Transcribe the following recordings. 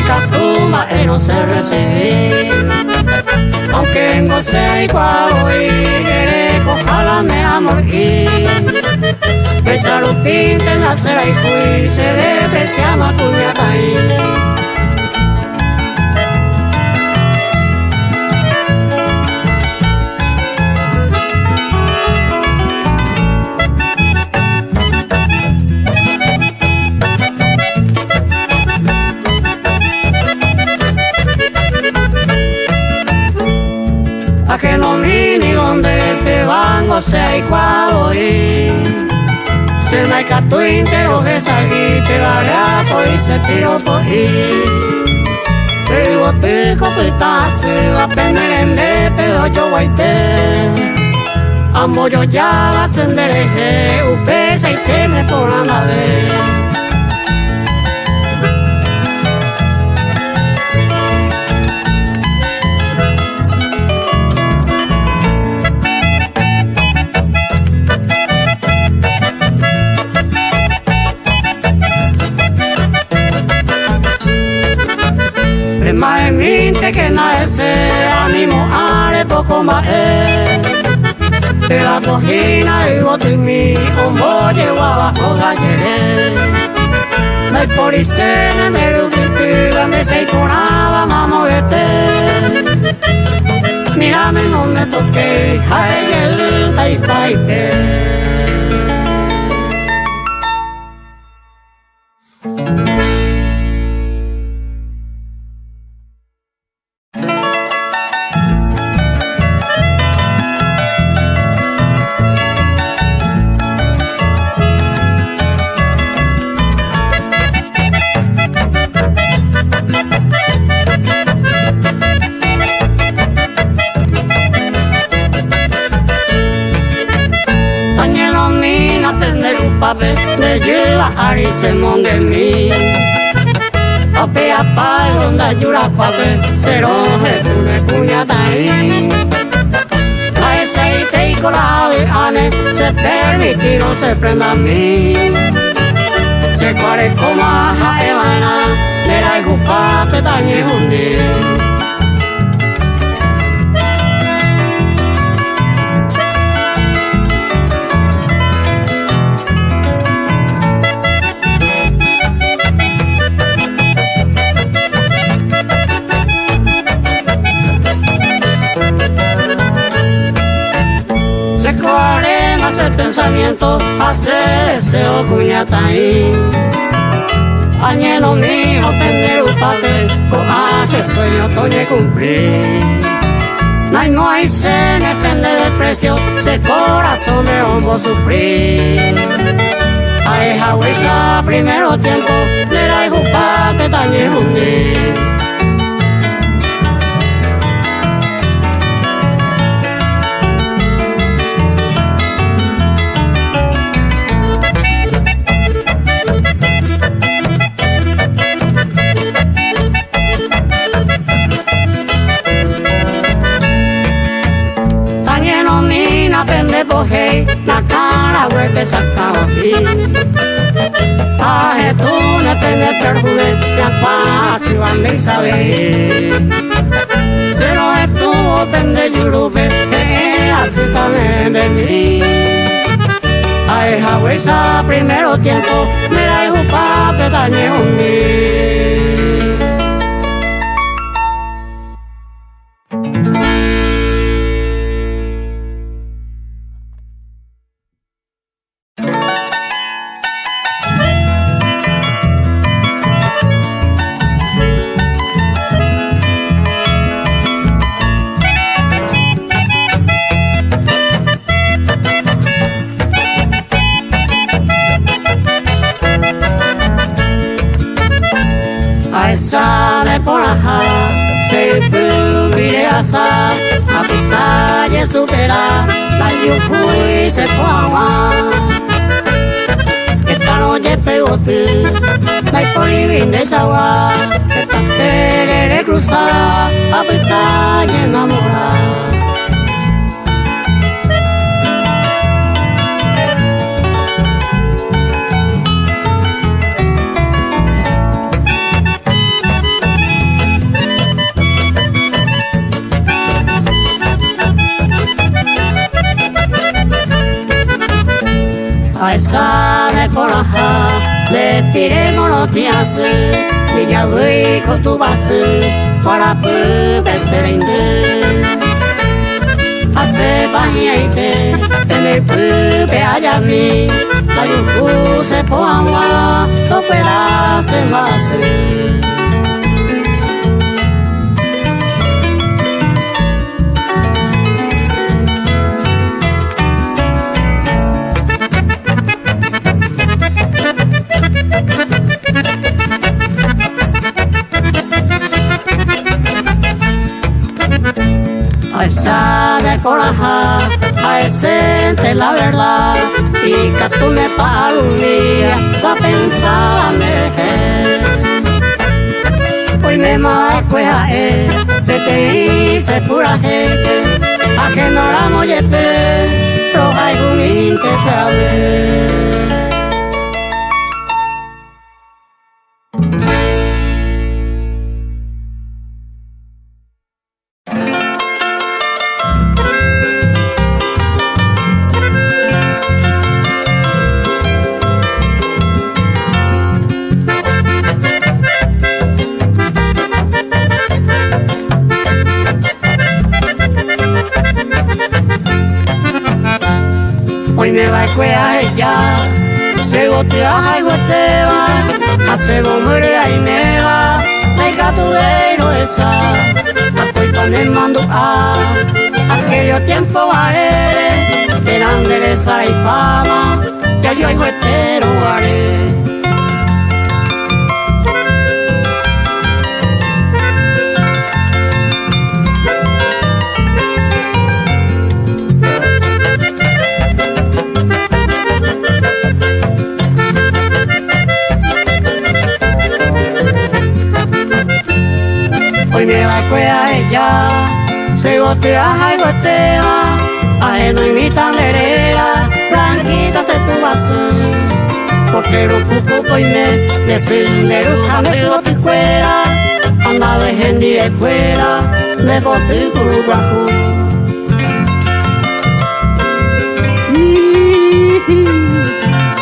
Catuma no se recibí, aunque en goce y cuavo y cojala me amor y besar un pinte en la cera y fui se deprecia más puñata ahí. Que no mini donde te van o sea y cuavo y se me cae tu intero que salí te vale a y se piropo y pero te copita se va a prender en de pero yo guaite amo yo ya va a ascender upesa y te me por la nave. Más en mente que nada se ánimo ale poco más de la cojina y bote en mi hombro llevo abajo galleré no hay por y cena en el uquiti donde se iconaba mamá vete mírame no me toque ay el taipaite. De lleva ari se monge mi Ape apa onda yura pape se roje tu ne puñata ahí a ese y te y cola de ane se permite no se prenda a mí se cuare como a jaevana de la igupa te dañe un día. El pensamiento hace deseo cuñata ahí añelo mío pender un papel hace sueño toñe cumplir no hay se depende del precio se corazón me hongo sufrir a esa huesa primero tiempo de la igupa que tañe hundir. Hey, la cara huepe sacado aquí Aje tú ne pende perfume Ya paz y van sabe Cero estuvo pende yurupe así también de mí Aje jahuesa primero tiempo Me la dijo pape dañe un mí. Sale por ajá, se pubire asa, a pitalle supera, la yuju y se poa. Esta noche pegote, la polivin de sagua, esta terere cruza, a pitalle enamorada. a esa de coraja, le piremos los días, ni ya voy con tu base, para poder ser inde. Hace bañaite, en el pupe allá mi, la yuju se poa, topera se base. A esa de coraja, a ese de la verdad, y que tú me palumía, a pensar hoy me macuea, te hice pura gente, a que no la mollepe, pero hay un que sabe. Hoy me va a cuidar ella, se gotea y goteva, hace bombería y me va, el gato de no esa, estoy con el mando a, aquello tiempo haré, grande de esa y pama, ya yo y gotero haré. Hoy me va a cuidar ella, se gotea y gotea, ajeno y mi tanderera, blanquita se tu vaso, porque lo cuco y me descendero, jamelo tu escuela, anda de gente de escuela, de bote y curubrajo.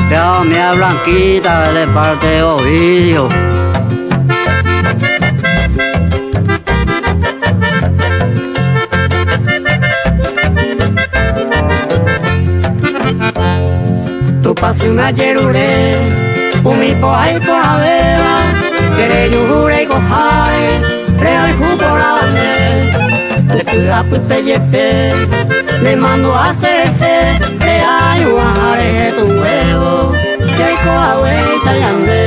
Te mía blanquita de parte de Ovidio. Pase una yerure, un mi poa y por la beba, quiere yure y cojare, creo y jugo por la bande, le cuida pupe yepe, le mando a hacer crea y guajare tu huevo, que y coja wey sayande.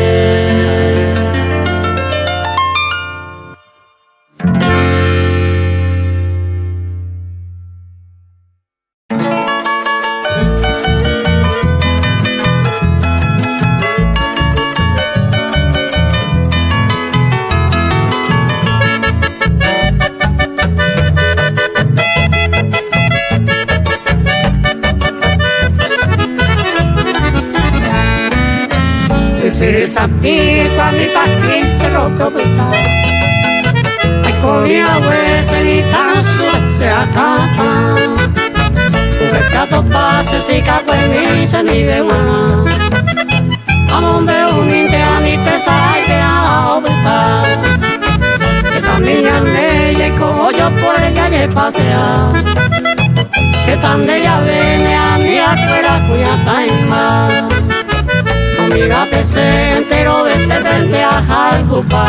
Se sentir pa' mi paquín se rompió puta. Ay, comida huesa ni tan se acata. Un gato pase si cago en mí se ni ve una. Amón veo un inte a mi pesa y de a puta. Que también ande y como yo por el calle pasea. Que tan de ella viene a mi afuera cuya taima. Mira pese entero vete vente a jaljupa.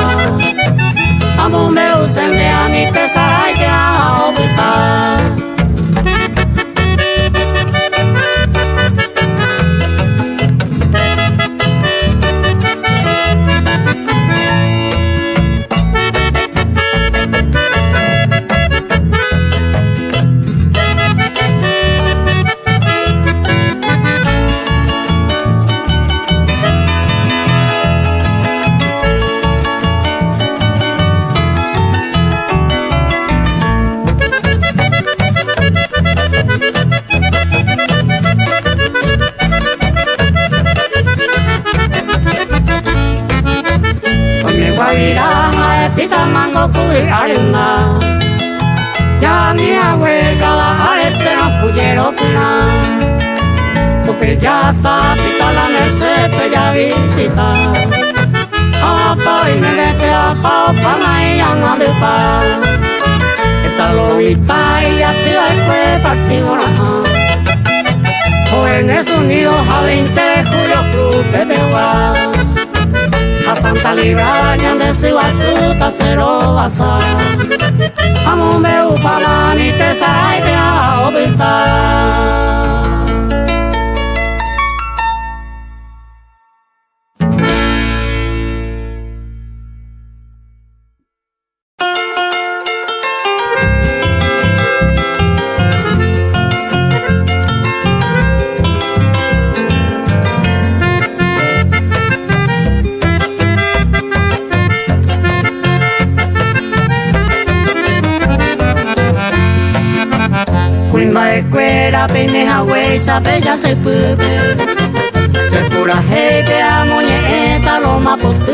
Amo me usen de a mi pesar y que a obitar. Mango cuy arena, ya mi abuela la arete no pudieron plan. Bellasa, pita la merced, bella visita. Apa y negete apa, pana y ana de pa. Esta lobita y ya te da el fue partido Jóvenes Unidos a 20 de julio, Club Pepeguá. A Santa Libraña de Siguasuta, cero basa. Amo me upala ni te sarai te a obita. Escuela, peine güey, sabe ya se puede. Se pura jeque a moñeta, lo mapotu.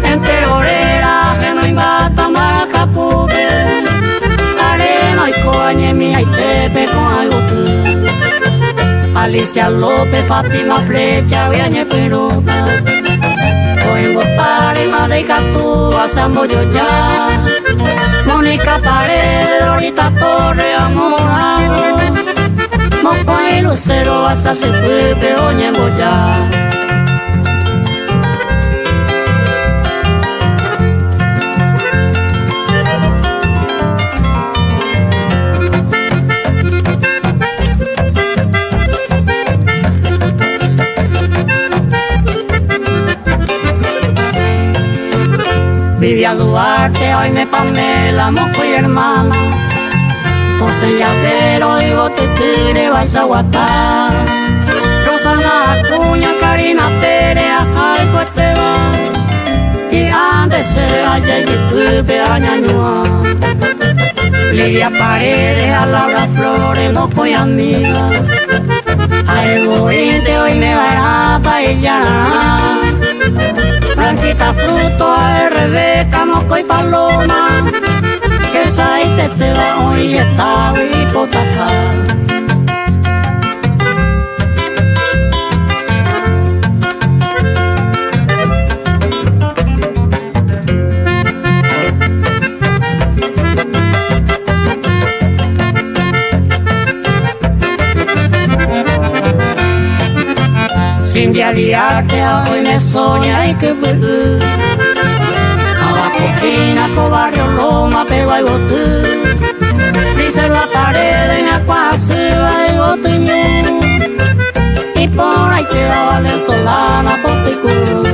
Enterorera, que no imbata maracapube. Arena y coñe, mi hay tepe con algo tú. Alicia López, Fátima Flecha, viañe pelota. Coen botar y madeica tú, asando yo ya. Mónica Paredes, Dorita Torre, amorado. Moco y Lucero, hasta se puede, oñe boya. Vivian Duarte, hoy me Pamela, Moco y hermana. José Llavero y Botetire, Baizaguatá. Rosana Acuña, Karina Pérez, Acaico Esteban. Y antes se halla y tuve a Ñañua. Lidia Paredes, a Laura Flores, Moco y amiga. A Egoíste, hoy me Barapa y Yarará. Blanquita Fruto, a Rebeca, Moco y Paloma. Que saite te va hoy está y potacá. Sin diariarte hoy me soña y que Cocina, Cobarrio, Loma, Peba y Botú. Dice la pared en Acuaceba y Botiñú. Y por ahí queda Venezolana, Poticurú.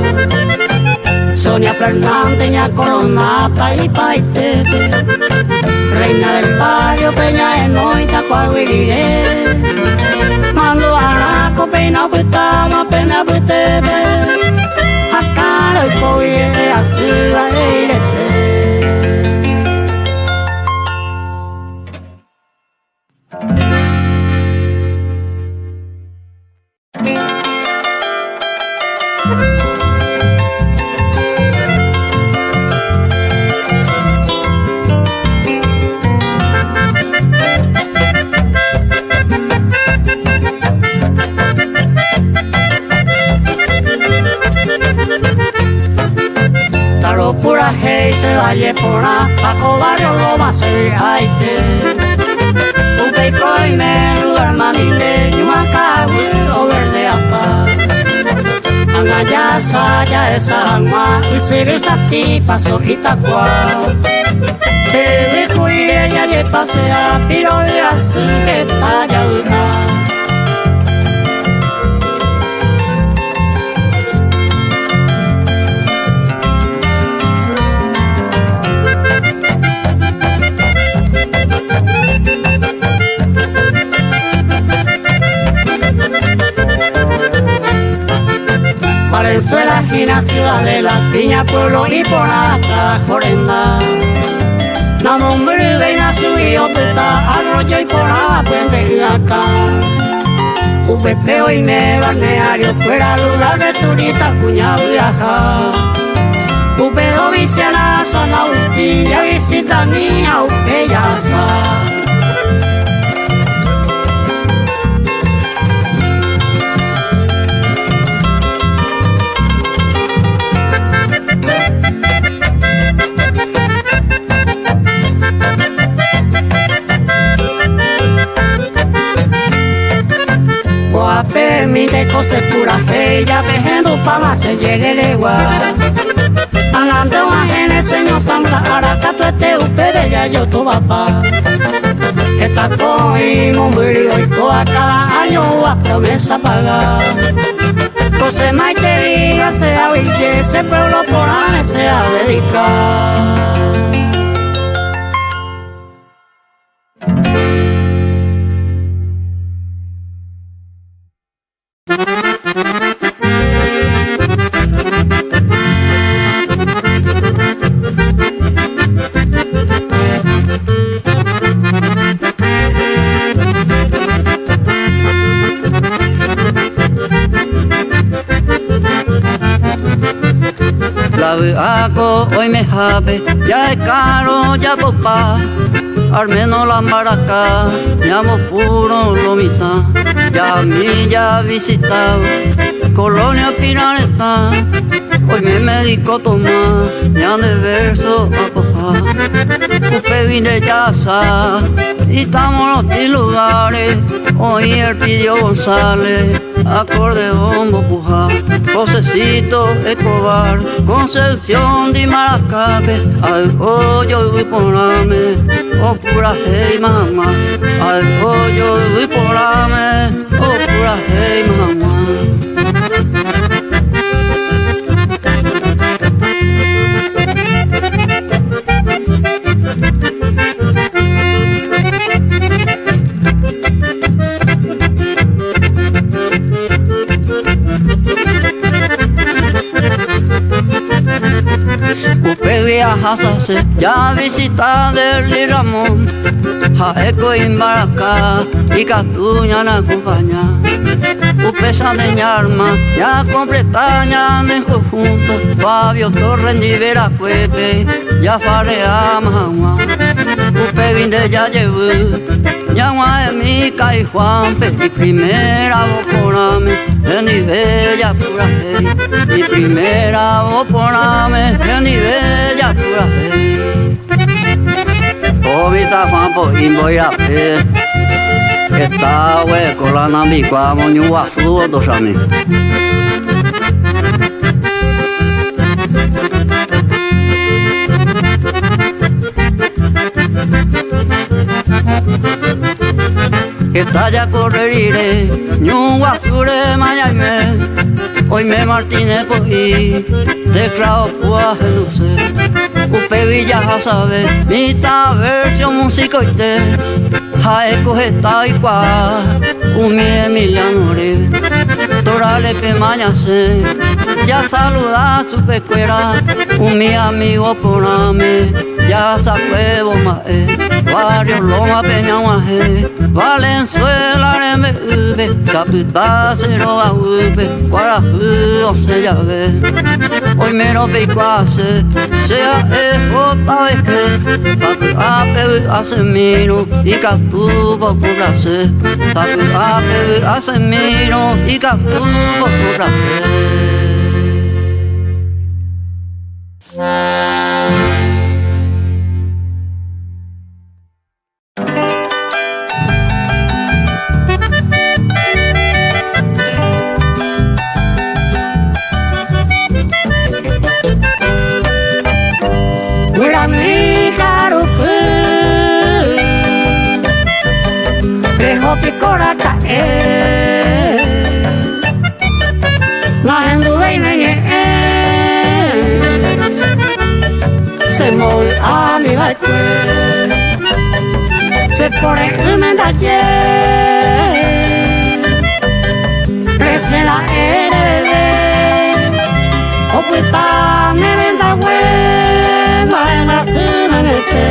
Sonia Fernández, Ña Coronata y Paitete. Reina del barrio, Peña Enoita, Coahuiliré. Mando Araco, Peina Buitama, Pena Buitebe. Acá y coye, así va a irte. Pura hey se valle por Paco Barrio Loma se aite. Upeico y Melu, hermanile, Yumacahui, o verde apa. Angayasa, ya esa alma, y sirisa ti paso Itacua. Te cuire ya le pasea, pero ya sigue talla ura. Valenzuela, Gina, ciudad de la Piña, pueblo y por atrás, Jorenda. La nombre ven a su hijo, peta, arroyo y por la puente y acá. Upepeo y me balneario, fuera lugar de turista, cuñado viajar. Upedo, Viciana, San Agustín, ya visita mía, Upeyasa. ya yo tu papá. Esta cogimos murió y a cada año a promesa pagar. Entonces maite diga sea que ese pueblo por ame sea dedicar. Ako hoy me jabe, ya es caro, ya topa. Al menos la maraca, llamo puro lomita. Ya a mí ya visitado, Colonia Pinareta. Hoy me medico tomar, ya de verso a papá. Usted vine ya sa, y estamos en los lugares. Hoy el pidió González, acordeón bopuja. Josecito Escobar, Concepción de Maracabe, al hoyo voy poname, oh pura hey mamá, al hoyo voy poname, oh pura hey mamá. Viajase, ya visita del Ramón, Jaeco y Maracá, y Catuña na acompaña. Upesa de Ñarma, ya completaña en conjunto, Fabio Torres ni Veracuepe, ya farea Mahama. Upe vinde ya llevó, ya Guayamica y Juanpe, y primera boconame, en bella pura hey, y primera boconame, en bella pura hey. Ovita Juanpo y voy a ver, está hueco la nambicua, moñua su dos a mí. Que talla correriré, ñugua sure mañaime, hoy me Martínez cogí, de clavo puaje no sé, upe villa a saber, mitad versión músico y te, jaeco está y cuá, mi Emiliano re, torale que mañase, ya saluda su pescuera, mi amigo poname, ya sacuevo mae, Barrio Loma Peñahuaje, Valenzuela RMV, Capital Cero AV, Guarajú o se llave. Hoy menos picuase, sea EJBG, Papu APV hace mino y Catubo curase, Papu APV hace mino y Catubo curase. Picora cae, la enduveine se mueve a mi baile, se pone un mendaje, crece la bebé, o puta merenda hueva en la cena de té.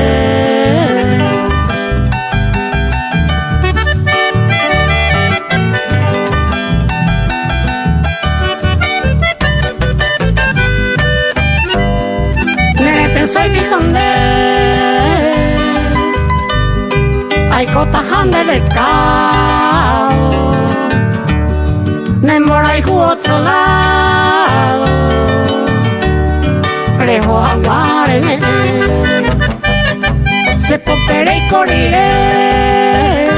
Soy pijande, hay cotas hande de cao, Nembora y otro lado, prejo aguareme, se popere y corriré,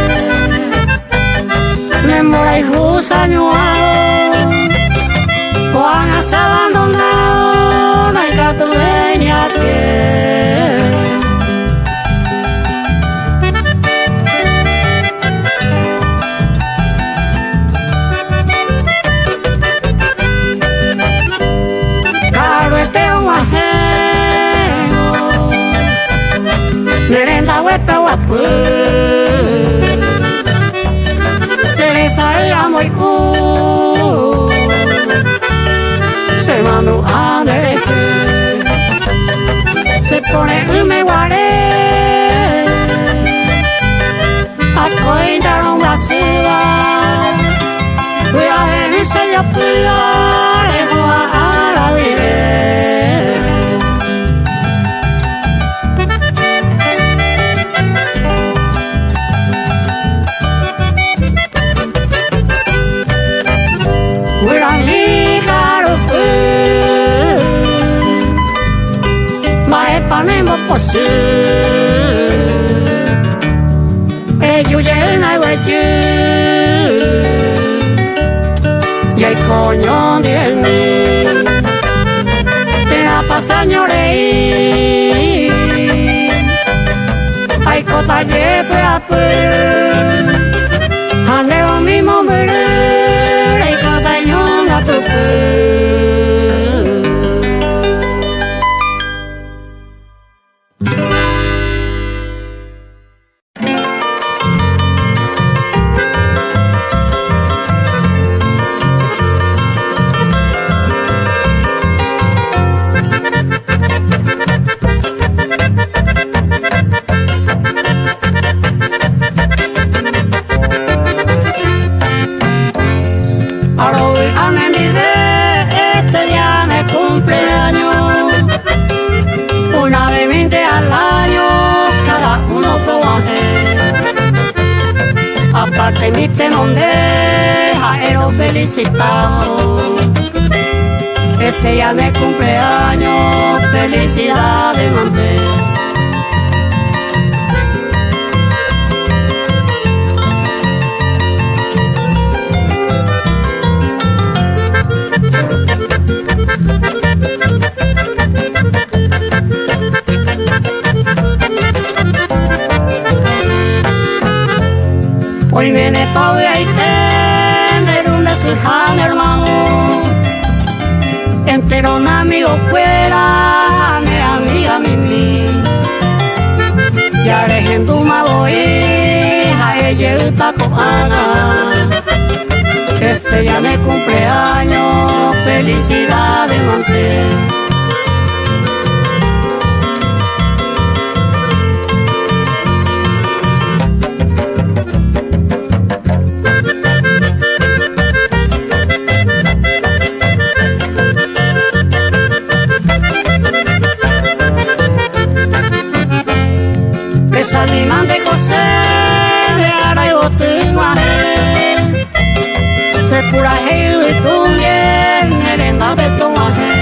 Nembora y sañuado, Juana se abandonado, no hay gato venía que Nerenda wepe wapu Cereza era muy Se mandó a derecho Se pone me guaré A cointar un basura Voy a venirse yo pura Dejo a la vive Panemo posu you llena y huechu Y hay coño de mí Te la pasa ñorei Hay cota llepe a pu Aneo mismo mure Hay cota ñón a tu pu Aparte mi te non deja ero felicitado Este ya me cumpleaños Felicidades manter Hoy viene pa' y tener un deseján hermano Entero un amigo fuera, mi amiga Mimi Y arejendo una boija, ella está coana Este ya me cumpleaños, felicidades manter Animan de coser de ara y botuaje Se pura heu y tungien merenda de tomaje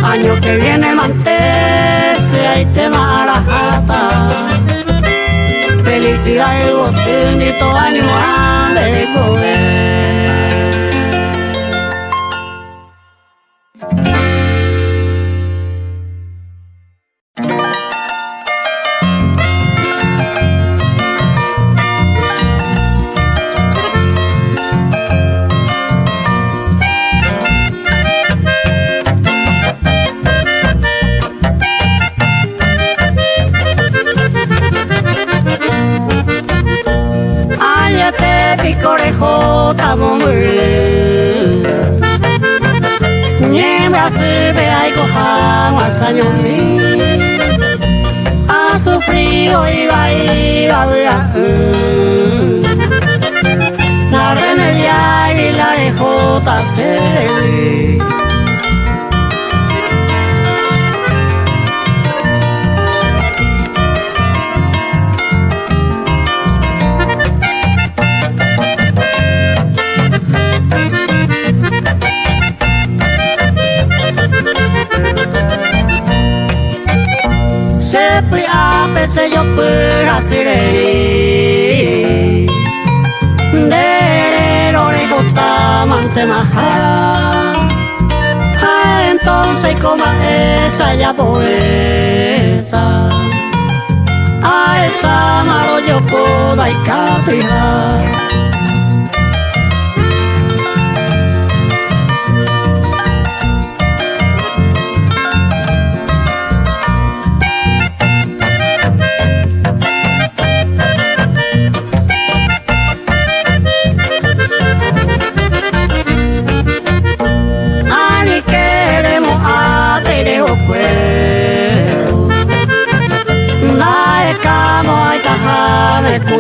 Año que viene mantese ahí te marajata Felicidad y botun y todo año ande comer Picorejo tamo muri Niembra se ve ay coja más años mi A su frío iba La remedia y la rejota se vi Sepi ape se yo pura sirei Derero rejota mante maja Entonces coma esa ya poeta A esa maro yo puedo y catijar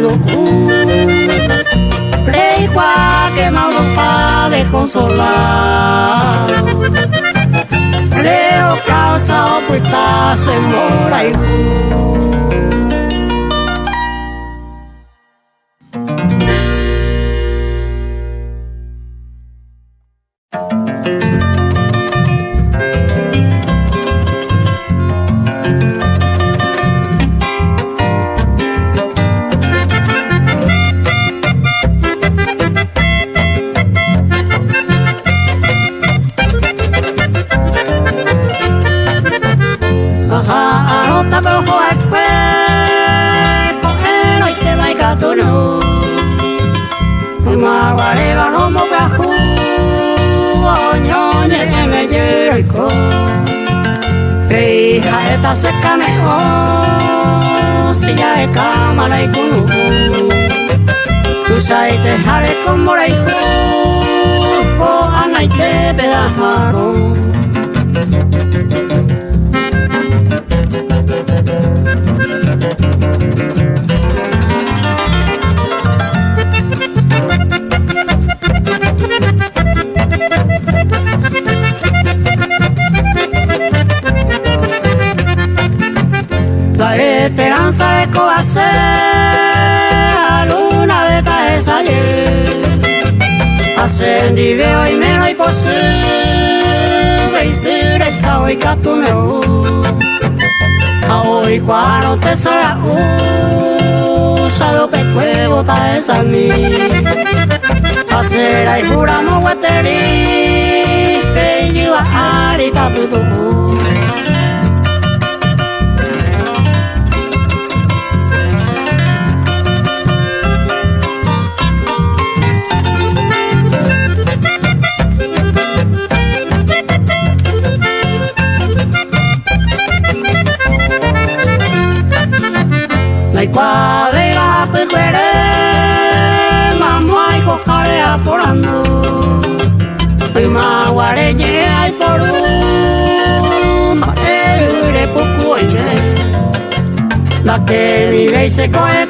kuno Rey Juan quemado pa desconsolar Leo causa o puita se mora y Esta se caneó, si ya de cámara y cuno Tu sai te jare como la hijo, o ana y te pedajaron La esperanza de cohacer luna de esa ayer Ascendi veo y me lo imposible Y si reza hoy que tú me Hoy cuando te será usado pecuevo ta esa mí Hacer ahí juramos guaterí Que yo a arita tu Cuadra pecuere, mamá y cojarea porando, y maguareñe hay por maere poco la que vive y se coge,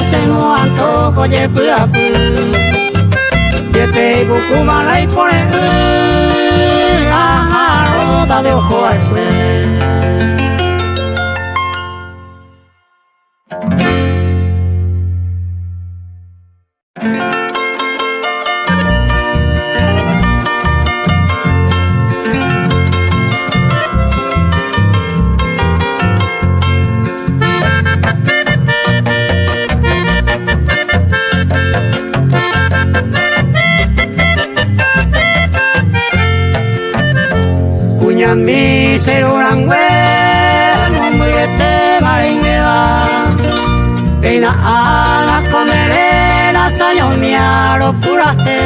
se no antojo ye pura ye pe poco mala y por la rota de ojo al Mi serurangwe mumbrete marimeda Peina ala comere la sayomiaro purate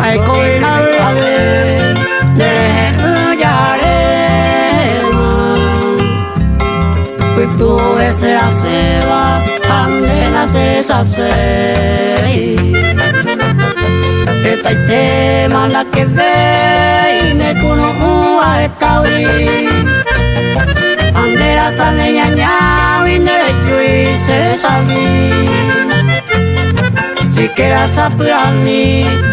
Ay coina ave dereje uyarema Pitu ese la seba ande la sesase Esta tema la que ve ne kuno a estawi Andera sale ñaña vindere chui se sami Si quieras apurarme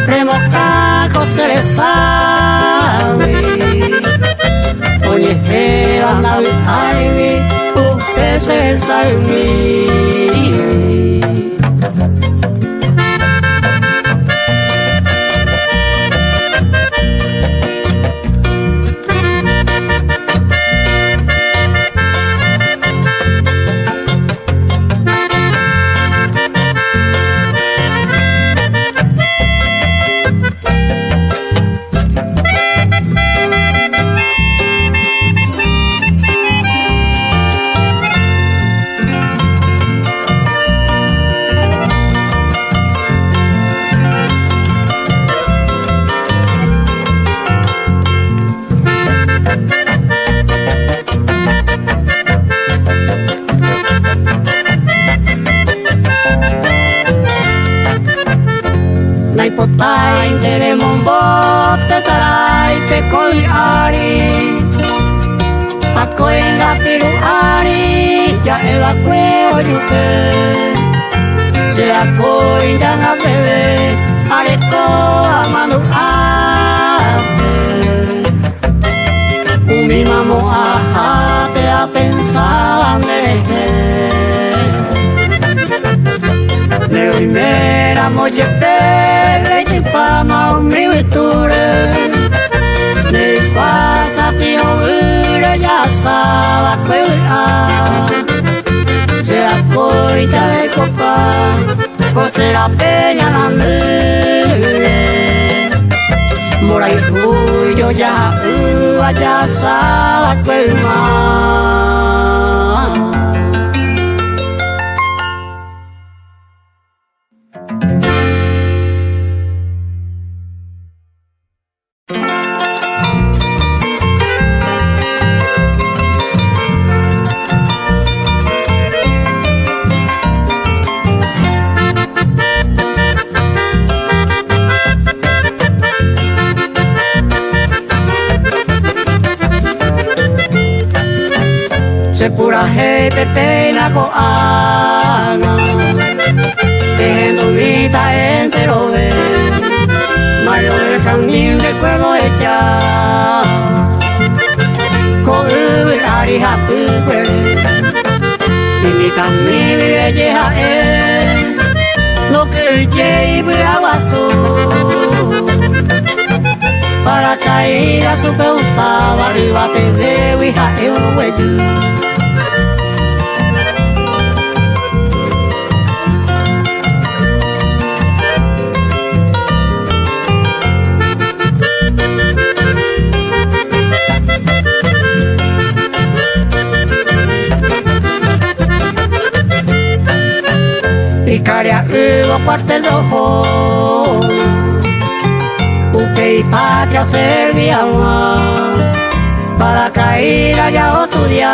remosca cosere sawi Oye anda vitaivi se sawi va cuero yuke se acoindan a bebé areco a manu umi mamo a pe a pensar de hoy mera moye pere y pama umi viture de pasa tío ure ya saba cuera se acoita de copa cose la peña la nere mora y yo ya ya saba cuera se pura hey pepe na ko ana endumita entero ve mayo dejan mil recuerdos hecha con el ari hapu imita mi belleza lo que lleve aguaso para caer a su pelota arriba te veo hija eu hueyu Picaria hubo cuartel rojo Upe y patria servían para caer allá estudiar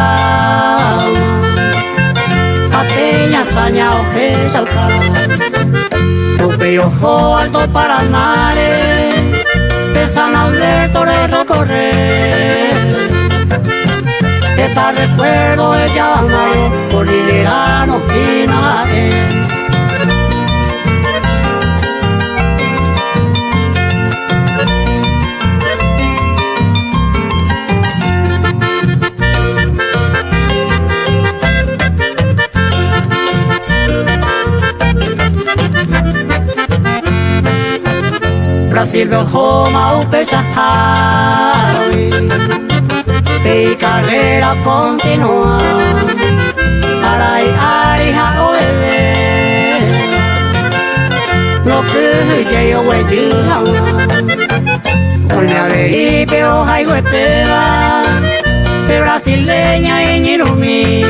a peña saña oje salca Upe y ojo alto para mares de San Alberto de recorrer esta recuerdo de llamario por Lilerano y Nae Brasil viajó Maupe Sahari y carrera continua para ir a Arija o lo que yo voy a con la veripe o jaihueteva de brasileña y Nirumi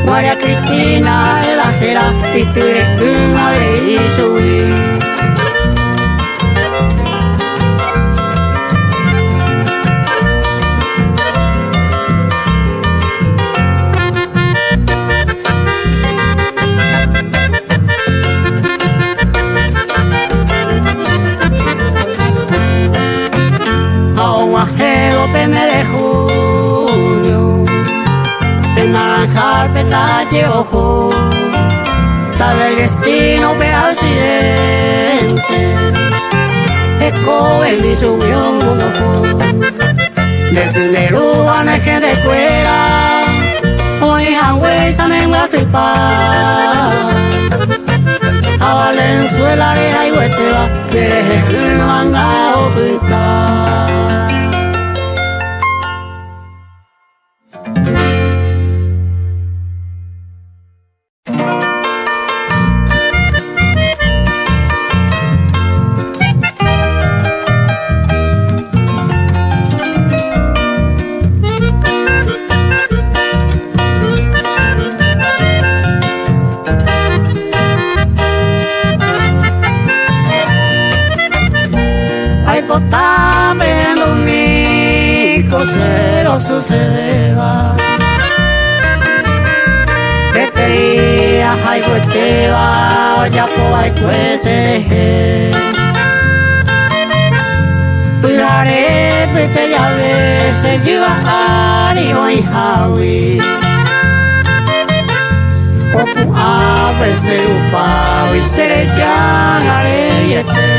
María Cristina de la Jera y Turecuna de Isuí de junio, el naranjal petache ojo, tal el destino ve accidente, eco en mi subió un ojo, desde el Perú a Neje de Cuera, hoy Hawái San en la Cipa, a Valenzuela de Jaihueteva, de el manga o pica. Está viendo mi cosero sucedeva Peteía jaihueteva ya po hay cuese Purare pete ya veces yo ari hoy hawi Opu ave se upau y se le llangare yete.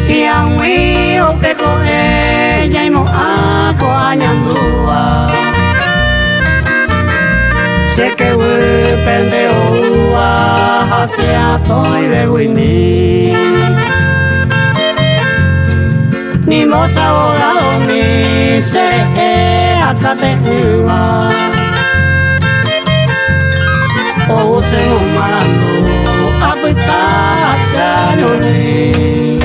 Y a un hijo que coge ya y mo ako añandua. Se que pende oua hacia toy de wini. Ni moza abogado ni se acá te uva. O se mo marando apita hacia ni.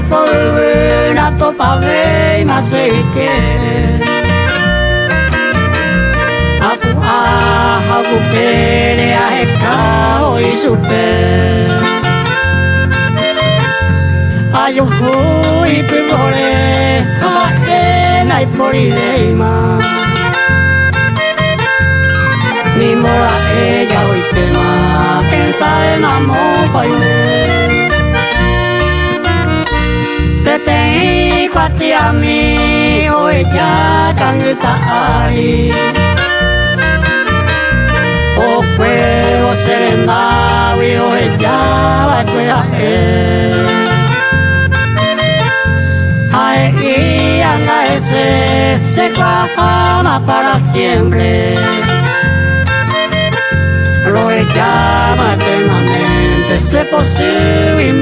Por una topa ve más se quiere apu pere a escao y supe ayo hui pipore a ena y por ideima ni mora ella hoy tema quien sabe namo paine. Te kwati ami hoy ya kangitari o puedo serena hoy ya va a ay anga ese se cuajama para siempre lo llama eternamente se posible